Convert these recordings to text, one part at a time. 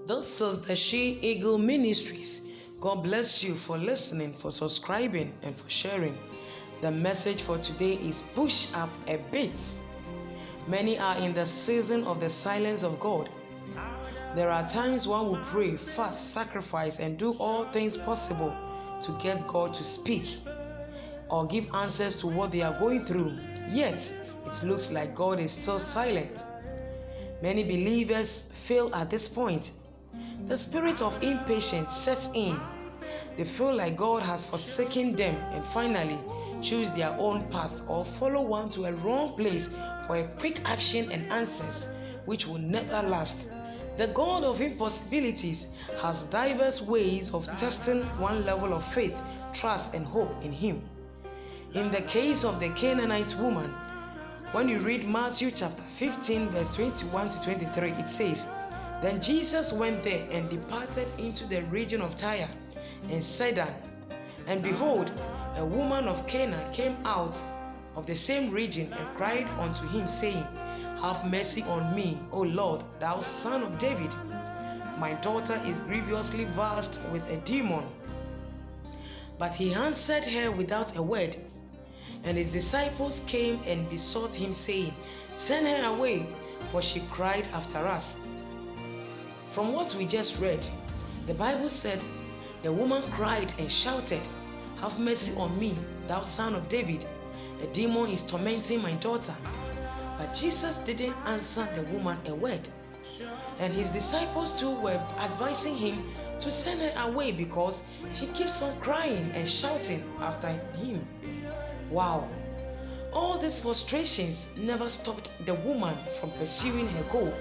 This is the She Eagle Ministries. God bless you for listening, for subscribing, and for sharing. The message for today is push up a bit. Many are in the season of the silence of God. There are times one will pray, fast, sacrifice, and do all things possible to get God to speak or give answers to what they are going through. Yet, it looks like God is still silent. Many believers fail at this point. The spirit of impatience sets in. They feel like God has forsaken them and finally choose their own path or follow one to a wrong place for a quick action and answers which will never last. The God of impossibilities has diverse ways of testing one level of faith, trust, and hope in Him. In the case of the Canaanite woman, when you read Matthew chapter 15 verse 21 to 23, it says, "Then Jesus went there and departed into the region of Tyre and Sidon. And behold, a woman of Canaan came out of the same region and cried unto him, saying, Have mercy on me, O Lord, thou son of David. My daughter is grievously vexed with a demon. But he answered her without a word. And his disciples came and besought him, saying, Send her away, for she cried after us." From what we just read, the Bible said, the woman cried and shouted, "Have mercy on me, thou son of David. A demon is tormenting my daughter." But Jesus didn't answer the woman a word. And his disciples too were advising him to send her away because she keeps on crying and shouting after him. Wow! All these frustrations never stopped the woman from pursuing her goal.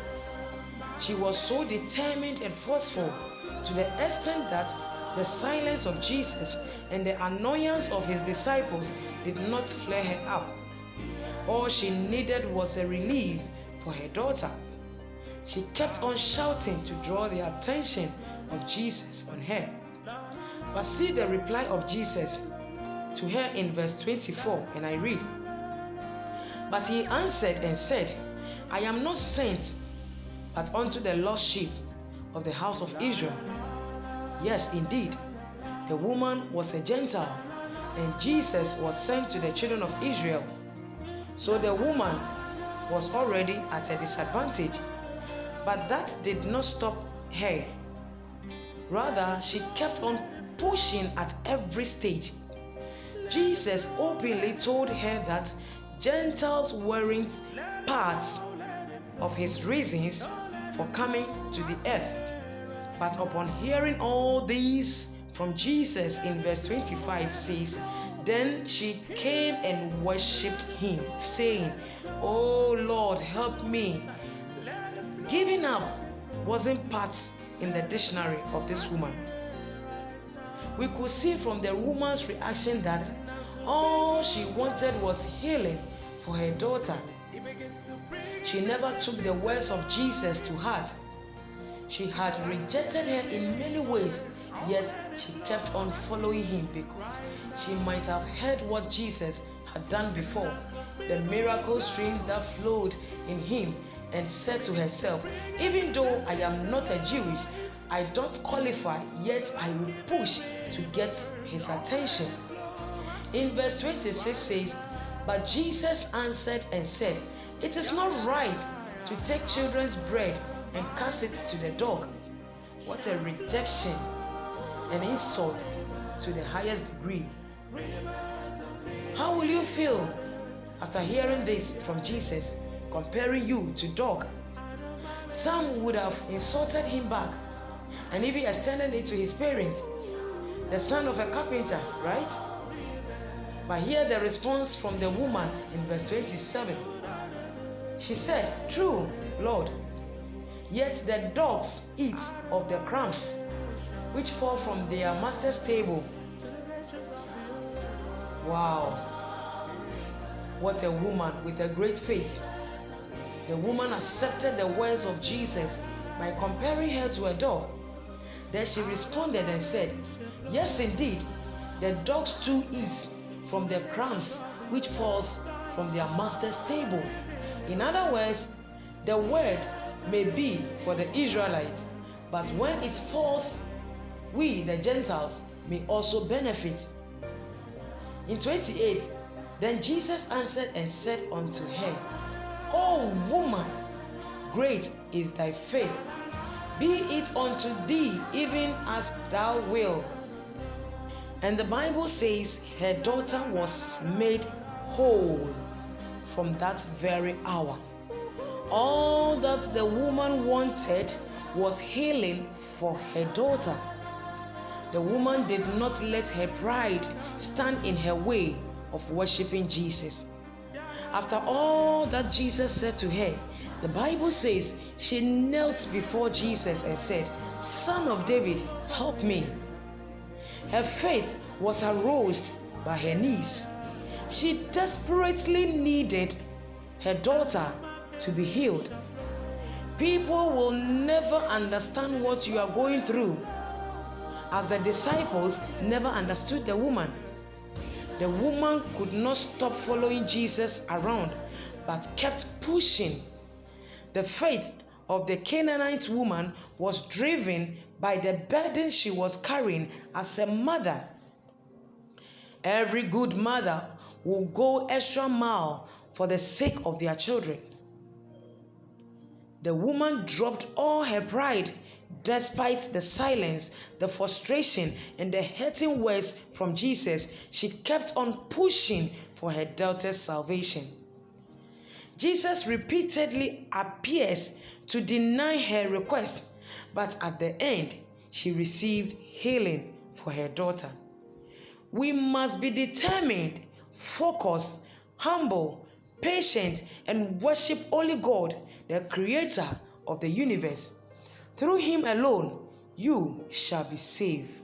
She was so determined and forceful to the extent that the silence of Jesus and the annoyance of his disciples did not flare her up. All she needed was a relief for her daughter. She kept on shouting to draw the attention of Jesus on her. But see the reply of Jesus to her in verse 24, and I read, "But he answered and said, I am not sent but unto the lost sheep of the house of Israel." Yes, indeed, the woman was a Gentile, and Jesus was sent to the children of Israel. So the woman was already at a disadvantage, but that did not stop her. Rather, she kept on pushing at every stage. Jesus openly told her that Gentiles weren't part of his reasons for coming to the earth. But upon hearing all these from Jesus in verse 25 says, "Then she came and worshipped him, saying, O Lord, help me." Giving up wasn't part in the dictionary of this woman. We could see from the woman's reaction that all she wanted was healing for her daughter. She never took the words of Jesus to heart. She had rejected her in many ways, yet she kept on following him because she might have heard what Jesus had done before, the miracle streams that flowed in him, and said to herself, "Even though I am not a Jewish, I don't qualify, yet I will push to get his attention." In verse 26 says, "But Jesus answered and said, It is not right to take children's bread and cast it to the dog." What a rejection, an insult to the highest degree. How will you feel after hearing this from Jesus, comparing you to dog? Some would have insulted him back and even extended it to his parents, the son of a carpenter, right? But hear the response from the woman in verse 27. She said, "True, Lord, yet the dogs eat of the crumbs which fall from their master's table." Wow! What a woman with a great faith. The woman accepted the words of Jesus by comparing her to a dog. Then she responded and said, "Yes, indeed, the dogs too eat from the crumbs which falls from their master's table." In other words, the word may be for the Israelites, but when it falls, we, the Gentiles, may also benefit. In 28, then Jesus answered and said unto her, O woman, great is thy faith. Be it unto thee even as thou wilt. And the Bible says her daughter was made whole from that very hour. All that the woman wanted was healing for her daughter. The woman did not let her pride stand in her way of worshiping Jesus. After all that Jesus said to her, the Bible says she knelt before Jesus and said, Son of David, help me. Her faith was aroused by her knees. She desperately needed her daughter to be healed. People will never understand what you are going through, as the disciples never understood the woman. The woman could not stop following Jesus around, but kept pushing. The faith of the Canaanite woman was driven by the burden she was carrying as a mother. Every good mother will go extra mile for the sake of their children. The woman dropped all her pride despite the silence, the frustration, and the hurting words from Jesus. She kept on pushing for her daughter's salvation. Jesus repeatedly appears to deny her request, but at the end, she received healing for her daughter. We must be determined, focused, humble, patient, and worship only God, the creator of the universe. Through him alone, you shall be saved.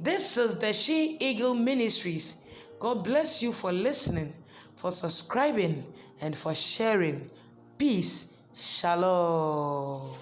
This is the She Eagle Ministries. God bless you for listening, for subscribing, and for sharing. Peace. Shalom.